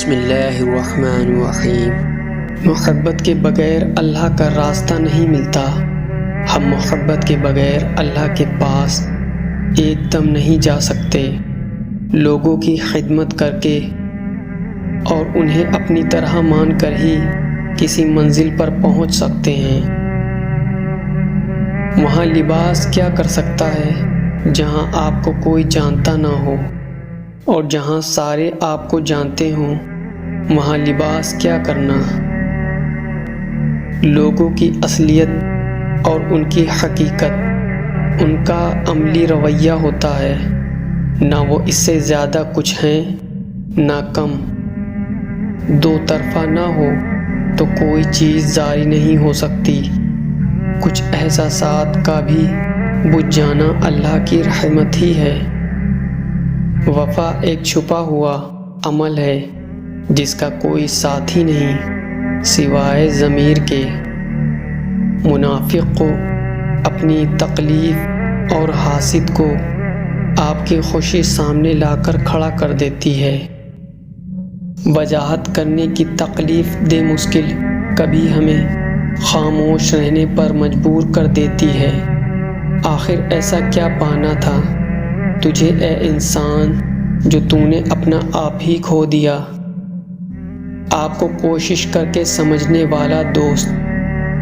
بسم اللہ الرحمن الرحیم۔ محبت کے بغیر اللہ کا راستہ نہیں ملتا۔ ہم محبت کے بغیر اللہ کے پاس ایک دم نہیں جا سکتے۔ لوگوں کی خدمت کر کے اور انہیں اپنی طرح مان کر ہی کسی منزل پر پہنچ سکتے ہیں۔ وہاں لباس کیا کر سکتا ہے جہاں آپ کو کوئی جانتا نہ ہو، اور جہاں سارے آپ کو جانتے ہوں وہاں لباس کیا کرنا۔ لوگوں کی اصلیت اور ان کی حقیقت ان کا عملی رویہ ہوتا ہے، نہ وہ اس سے زیادہ کچھ ہیں نہ کم۔ دو طرفہ نہ ہو تو کوئی چیز جاری نہیں ہو سکتی۔ کچھ احساسات کا بھی بجھ جانا اللہ کی رحمت ہی ہے۔ وفا ایک چھپا ہوا عمل ہے جس کا کوئی ساتھی نہیں سوائے ضمیر کے۔ منافق کو اپنی تکلیف اور حاسد کو آپ کی خوشی سامنے لا کر کھڑا کر دیتی ہے۔ وضاحت کرنے کی تکلیف دہ مشکل کبھی ہمیں خاموش رہنے پر مجبور کر دیتی ہے۔ آخر ایسا کیا پانا تھا تجھے اے انسان جو تو نے اپنا آپ ہی کھو دیا۔ آپ کو کوشش کر کے سمجھنے والا دوست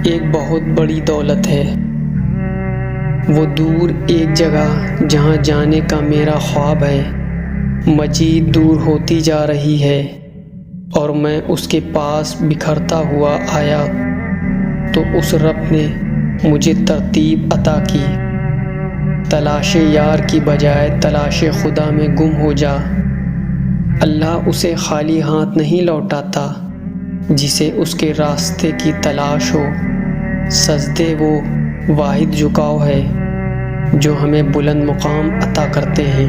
ایک بہت بڑی دولت ہے۔ وہ دور ایک جگہ جہاں جانے کا میرا خواب ہے مزید دور ہوتی جا رہی ہے، اور میں اس کے پاس بکھرتا ہوا آیا تو اس رب نے مجھے ترتیب عطا کی۔ تلاش یار کی بجائے تلاش خدا میں گم ہو جا۔ اللہ اسے خالی ہاتھ نہیں لوٹاتا جسے اس کے راستے کی تلاش ہو۔ سجدے وہ واحد جھکاؤ ہے جو ہمیں بلند مقام عطا کرتے ہیں۔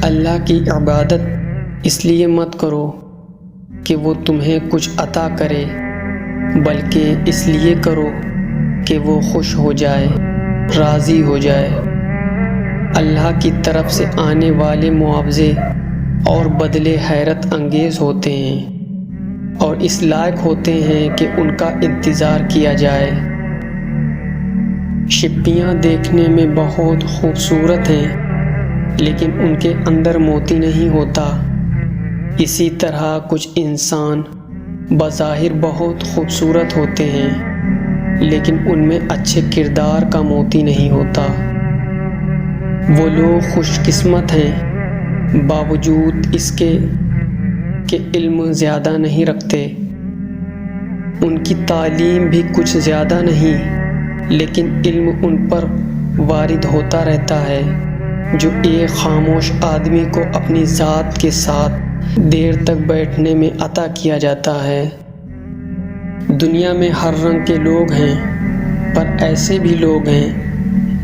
اللہ کی عبادت اس لیے مت کرو کہ وہ تمہیں کچھ عطا کرے، بلکہ اس لیے کرو کہ وہ خوش ہو جائے، راضی ہو جائے۔ اللہ کی طرف سے آنے والے معاوضے اور بدلے حیرت انگیز ہوتے ہیں اور اس لائق ہوتے ہیں کہ ان کا انتظار کیا جائے۔ شپیاں دیکھنے میں بہت خوبصورت ہیں لیکن ان کے اندر موتی نہیں ہوتا۔ اسی طرح کچھ انسان بظاہر بہت خوبصورت ہوتے ہیں لیکن ان میں اچھے کردار کا موتی نہیں ہوتا۔ وہ لوگ خوش قسمت ہیں باوجود اس کے کہ علم زیادہ نہیں رکھتے، ان کی تعلیم بھی کچھ زیادہ نہیں، لیکن علم ان پر وارد ہوتا رہتا ہے جو ایک خاموش آدمی کو اپنی ذات کے ساتھ دیر تک بیٹھنے میں عطا کیا جاتا ہے۔ دنیا میں ہر رنگ کے لوگ ہیں، پر ایسے بھی لوگ ہیں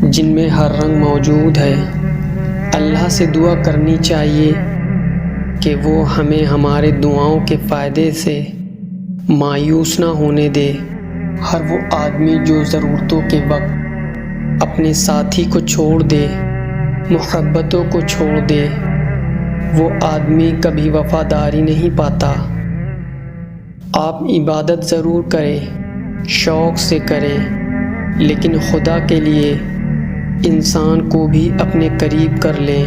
جن میں ہر رنگ موجود ہے۔ اللہ سے دعا کرنی چاہیے کہ وہ ہمیں ہمارے دعاؤں کے فائدے سے مایوس نہ ہونے دے۔ ہر وہ آدمی جو ضرورتوں کے وقت اپنے ساتھی کو چھوڑ دے، محبتوں کو چھوڑ دے، وہ آدمی کبھی وفاداری نہیں پاتا۔ آپ عبادت ضرور کریں، شوق سے کریں، لیکن خدا کے لیے انسان کو بھی اپنے قریب کر لیں۔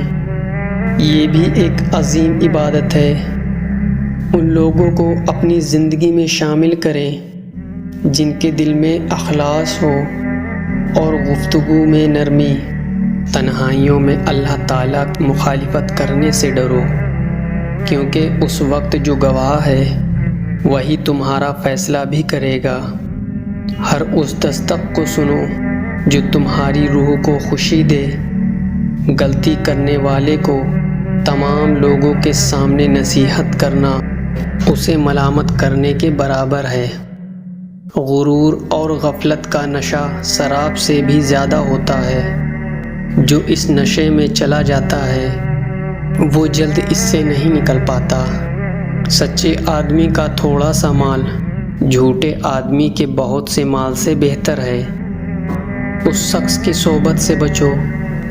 یہ بھی ایک عظیم عبادت ہے۔ ان لوگوں کو اپنی زندگی میں شامل کریں جن کے دل میں اخلاص ہو اور گفتگو میں نرمی۔ تنہائیوں میں اللہ تعالیٰ کی مخالفت کرنے سے ڈرو، کیونکہ اس وقت جو گواہ ہے وہی تمہارا فیصلہ بھی کرے گا۔ ہر اس دستک کو سنو جو تمہاری روح کو خوشی دے۔ غلطی کرنے والے کو تمام لوگوں کے سامنے نصیحت کرنا اسے ملامت کرنے کے برابر ہے۔ غرور اور غفلت کا نشہ شراب سے بھی زیادہ ہوتا ہے۔ جو اس نشے میں چلا جاتا ہے وہ جلد اس سے نہیں نکل پاتا۔ سچے آدمی کا تھوڑا سا مال جھوٹے آدمی کے بہت سے مال سے بہتر ہے۔ اس شخص کی صحبت سے بچو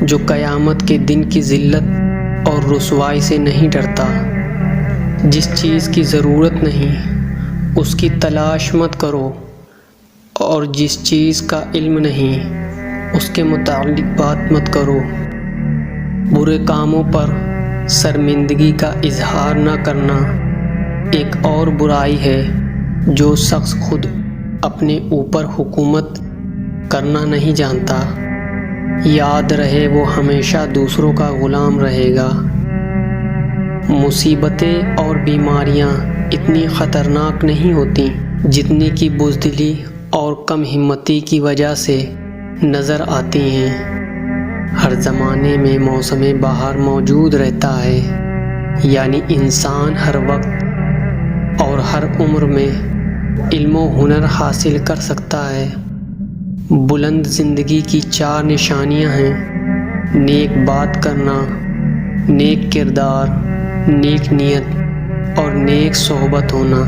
جو قیامت کے دن کی ذلت اور رسوائی سے نہیں ڈرتا۔ جس چیز کی ضرورت نہیں اس کی تلاش مت کرو، اور جس چیز کا علم نہیں اس کے متعلق بات مت کرو۔ برے کاموں پر شرمندگی کا اظہار نہ کرنا ایک اور برائی ہے جو شخص خود اپنے اوپر حکومت کرنا نہیں جانتا۔ یاد رہے وہ ہمیشہ دوسروں کا غلام رہے گا۔ مصیبتیں اور بیماریاں اتنی خطرناک نہیں ہوتی جتنی کہ بزدلی اور کم ہمتی کی وجہ سے نظر آتی ہیں۔ ہر زمانے میں موسم بہار موجود رہتا ہے، یعنی انسان ہر وقت اور ہر عمر میں علم و ہنر حاصل کر سکتا ہے۔ بلند زندگی کی 4 نشانیاں ہیں: نیک بات کرنا، نیک کردار، نیک نیت اور نیک صحبت ہونا۔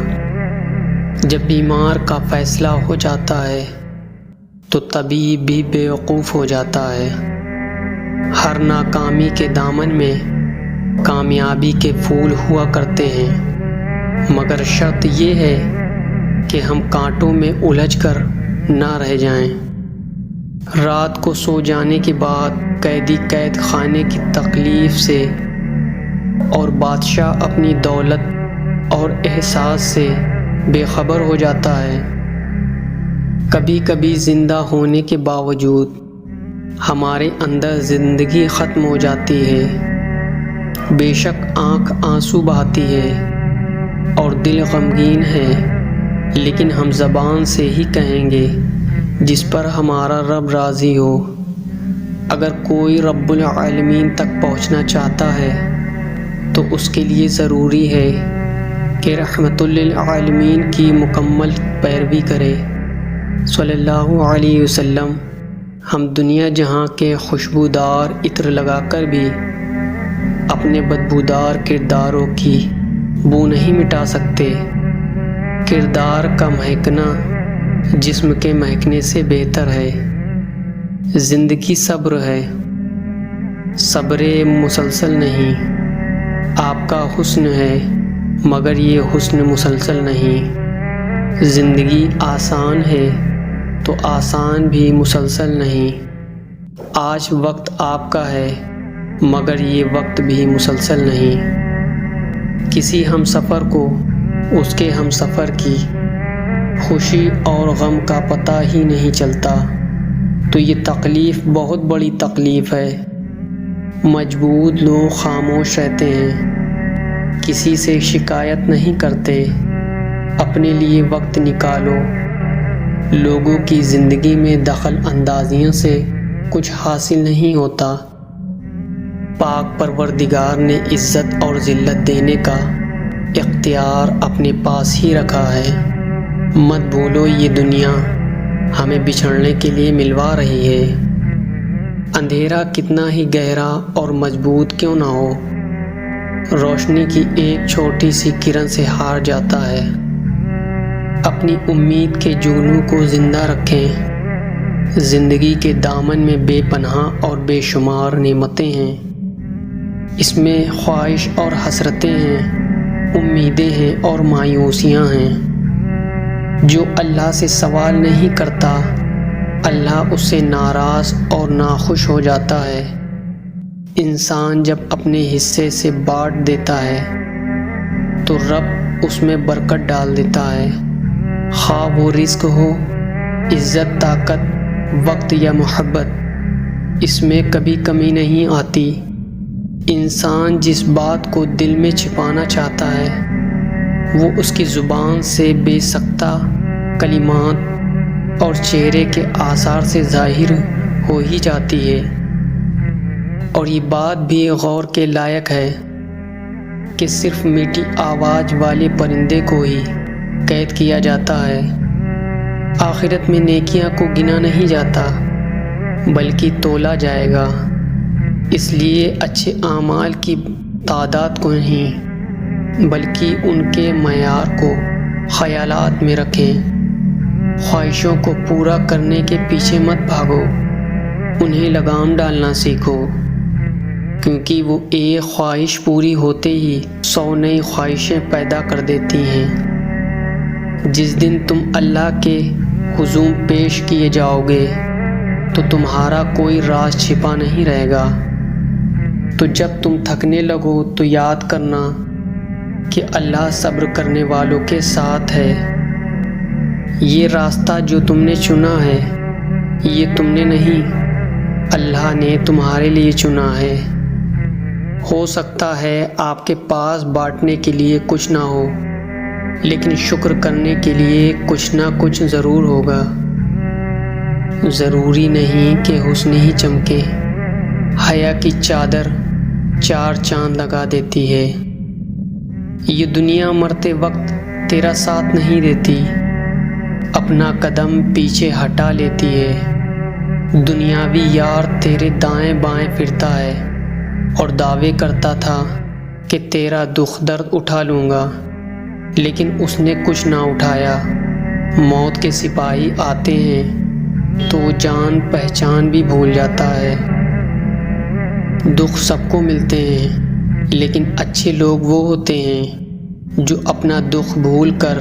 جب بیمار کا فیصلہ ہو جاتا ہے تو طبیب بھی بیوقوف ہو جاتا ہے۔ ہر ناکامی کے دامن میں کامیابی کے پھول ہوا کرتے ہیں، مگر شرط یہ ہے کہ ہم کانٹوں میں الجھ کر نہ رہ جائیں۔ رات کو سو جانے کے بعد قیدی قید خانے کی تکلیف سے اور بادشاہ اپنی دولت اور احساس سے بے خبر ہو جاتا ہے۔ کبھی کبھی زندہ ہونے کے باوجود ہمارے اندر زندگی ختم ہو جاتی ہے۔ بے شک آنکھ آنسو بہاتی ہے اور دل غمگین ہے، لیکن ہم زبان سے ہی کہیں گے جس پر ہمارا رب راضی ہو۔ اگر کوئی رب العالمین تک پہنچنا چاہتا ہے تو اس کے لیے ضروری ہے کہ رحمت للعالمین کی مکمل پیروی کرے۔ صلی اللہ علیہ وسلم۔ ہم دنیا جہاں کے خوشبودار عطر لگا کر بھی اپنے بدبودار کرداروں کی بو نہیں مٹا سکتے۔ کردار کا مہکنا جسم کے مہکنے سے بہتر ہے۔ زندگی صبر ہے، صبر مسلسل نہیں۔ آپ کا حسن ہے مگر یہ حسن مسلسل نہیں۔ زندگی آسان ہے تو آسان بھی مسلسل نہیں۔ آج وقت آپ کا ہے مگر یہ وقت بھی مسلسل نہیں۔ کسی ہم سفر کو اس کے ہم سفر کی خوشی اور غم کا پتہ ہی نہیں چلتا تو یہ تکلیف بہت بڑی تکلیف ہے۔ مجبور لوگ خاموش رہتے ہیں، کسی سے شکایت نہیں کرتے۔ اپنے لیے وقت نکالو۔ لوگوں کی زندگی میں دخل اندازیوں سے کچھ حاصل نہیں ہوتا۔ پاک پروردگار نے عزت اور ذلت دینے کا اختیار اپنے پاس ہی رکھا ہے۔ مت بھولو یہ دنیا ہمیں بچھڑنے کے لیے ملوا رہی ہے۔ اندھیرا کتنا ہی گہرا اور مضبوط کیوں نہ ہو، روشنی کی ایک چھوٹی سی کرن سے ہار جاتا ہے۔ اپنی امید کے جگنوں کو زندہ رکھیں۔ زندگی کے دامن میں بے پناہ اور بے شمار نعمتیں ہیں۔ اس میں خواہش اور حسرتیں ہیں، امیدیں ہیں اور مایوسیاں ہیں۔ جو اللہ سے سوال نہیں کرتا، اللہ اس سے ناراض اور ناخوش ہو جاتا ہے۔ انسان جب اپنے حصے سے بانٹ دیتا ہے تو رب اس میں برکت ڈال دیتا ہے۔ خواہ وہ رزق ہو، عزت، طاقت، وقت یا محبت، اس میں کبھی کمی نہیں آتی۔ انسان جس بات کو دل میں چھپانا چاہتا ہے وہ اس کی زبان سے بے ساختہ کلمات اور چہرے کے آثار سے ظاہر ہو ہی جاتی ہے۔ اور یہ بات بھی غور کے لائق ہے کہ صرف میٹھی آواز والے پرندے کو ہی قید کیا جاتا ہے۔ آخرت میں نیکیاں کو گنا نہیں جاتا بلکہ تولا جائے گا۔ اس لیے اچھے اعمال کی تعداد کو نہیں بلکہ ان کے معیار کو خیالات میں رکھیں۔ خواہشوں کو پورا کرنے کے پیچھے مت بھاگو، انہیں لگام ڈالنا سیکھو، کیونکہ وہ ایک خواہش پوری ہوتے ہی 100 نئی خواہشیں پیدا کر دیتی ہیں۔ جس دن تم اللہ کے حضور پیش کیے جاؤ گے تو تمہارا کوئی راز چھپا نہیں رہے گا۔ تو جب تم تھکنے لگو تو یاد کرنا کہ اللہ صبر کرنے والوں کے ساتھ ہے۔ یہ راستہ جو تم نے چنا ہے یہ تم نے نہیں، اللہ نے تمہارے لیے چنا ہے۔ ہو سکتا ہے آپ کے پاس بانٹنے کے لیے کچھ نہ ہو، لیکن شکر کرنے کے لیے کچھ نہ کچھ ضرور ہوگا۔ ضروری نہیں کہ حسن ہی چمکے، حیا کی چادر 4 چاند لگا دیتی ہے۔ یہ دنیا مرتے وقت تیرا ساتھ نہیں دیتی، اپنا قدم پیچھے ہٹا لیتی ہے۔ دنیاوی یار تیرے دائیں بائیں پھرتا ہے اور دعوے کرتا تھا کہ تیرا دکھ درد اٹھا لوں گا، لیکن اس نے کچھ نہ اٹھایا۔ موت کے سپاہی آتے ہیں تو جان پہچان بھی بھول جاتا ہے۔ دکھ سب کو ملتے ہیں، لیکن اچھے لوگ وہ ہوتے ہیں جو اپنا دکھ بھول کر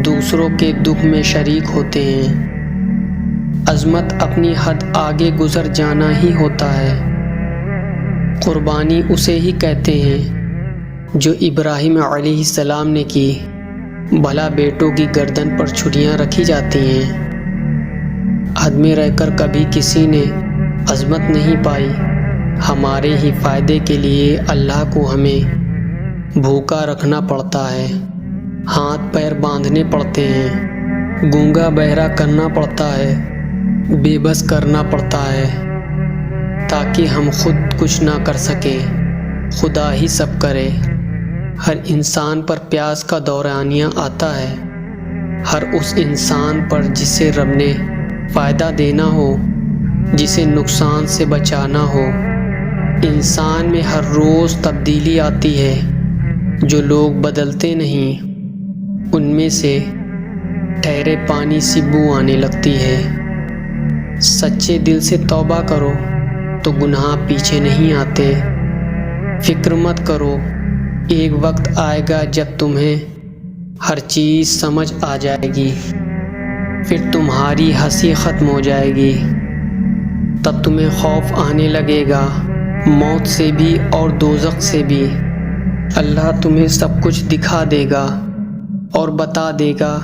دوسروں کے دکھ میں شریک ہوتے ہیں۔ عظمت اپنی حد آگے گزر جانا ہی ہوتا ہے۔ قربانی اسے ہی کہتے ہیں جو ابراہیم علیہ السلام نے کی۔ بھلا بیٹوں کی گردن پر چھریاں رکھی جاتی ہیں؟ حد میں رہ کر کبھی کسی نے عظمت نہیں پائی۔ ہمارے ہی فائدے کے لیے اللہ کو ہمیں بھوکا رکھنا پڑتا ہے، ہاتھ پیر باندھنے پڑتے ہیں، گونگا بہرا کرنا پڑتا ہے، بے بس کرنا پڑتا ہے، تاکہ ہم خود کچھ نہ کر سکیں، خدا ہی سب کرے۔ ہر انسان پر پیاس کا دورانیہ آتا ہے، ہر اس انسان پر جسے رب نے فائدہ دینا ہو، جسے نقصان سے بچانا ہو۔ انسان میں ہر روز تبدیلی آتی ہے، جو لوگ بدلتے نہیں ان میں سے ٹھہرے پانی سی بو آنے لگتی ہے۔ سچے دل سے توبہ کرو تو گناہ پیچھے نہیں آتے۔ فکر مت کرو، ایک وقت آئے گا جب تمہیں ہر چیز سمجھ آ جائے گی، پھر تمہاری ہنسی ختم ہو جائے گی۔ تب تمہیں خوف آنے لگے گا، موت سے بھی اور دوزخ سے بھی۔ اللہ تمہیں سب کچھ دکھا دے گا اور بتا دے گا۔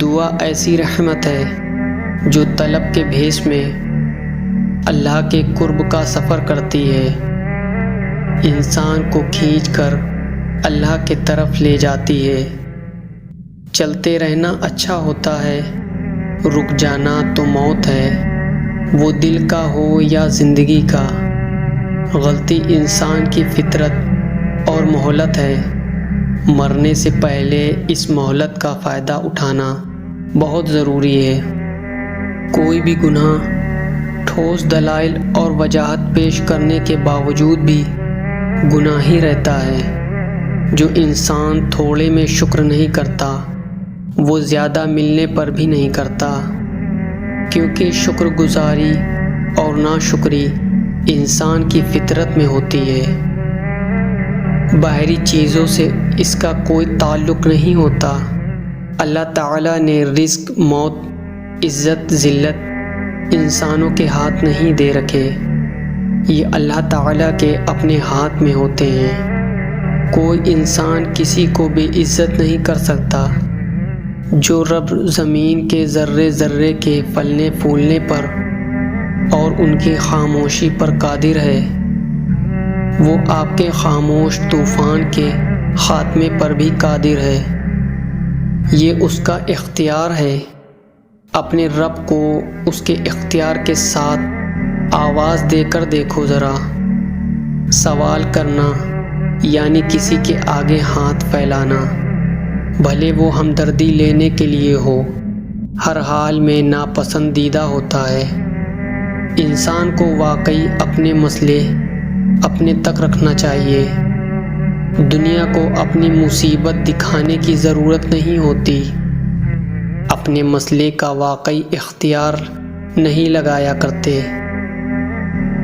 دعا ایسی رحمت ہے جو طلب کے بھیس میں اللہ کے قرب کا سفر کرتی ہے، انسان کو کھینچ کر اللہ کے طرف لے جاتی ہے۔ چلتے رہنا اچھا ہوتا ہے، رک جانا تو موت ہے، وہ دل کا ہو یا زندگی کا۔ غلطی انسان کی فطرت اور مہلت ہے، مرنے سے پہلے اس مہلت کا فائدہ اٹھانا بہت ضروری ہے۔ کوئی بھی گناہ ٹھوس دلائل اور وجاہت پیش کرنے کے باوجود بھی گناہ ہی رہتا ہے۔ جو انسان تھوڑے میں شکر نہیں کرتا وہ زیادہ ملنے پر بھی نہیں کرتا، کیونکہ شکر گزاری اور ناشکری انسان کی فطرت میں ہوتی ہے، باہری چیزوں سے اس کا کوئی تعلق نہیں ہوتا۔ اللہ تعالیٰ نے رزق، موت، عزت، ذلت انسانوں کے ہاتھ نہیں دے رکھے، یہ اللہ تعالیٰ کے اپنے ہاتھ میں ہوتے ہیں۔ کوئی انسان کسی کو بے عزت نہیں کر سکتا۔ جو رب زمین کے ذرے ذرے کے پھلنے پھولنے پر اور ان کی خاموشی پر قادر ہے، وہ آپ کے خاموش طوفان کے خاتمے پر بھی قادر ہے۔ یہ اس کا اختیار ہے۔ اپنے رب کو اس کے اختیار کے ساتھ آواز دے کر دیکھو ذرا۔ سوال کرنا یعنی کسی کے آگے ہاتھ پھیلانا، بھلے وہ ہمدردی لینے کے لیے ہو، ہر حال میں ناپسندیدہ ہوتا ہے۔ انسان کو واقعی اپنے مسئلے اپنے تک رکھنا چاہیے۔ دنیا کو اپنی مصیبت دکھانے کی ضرورت نہیں ہوتی۔ اپنے مسئلے کا واقعی اختیار نہیں لگایا کرتے۔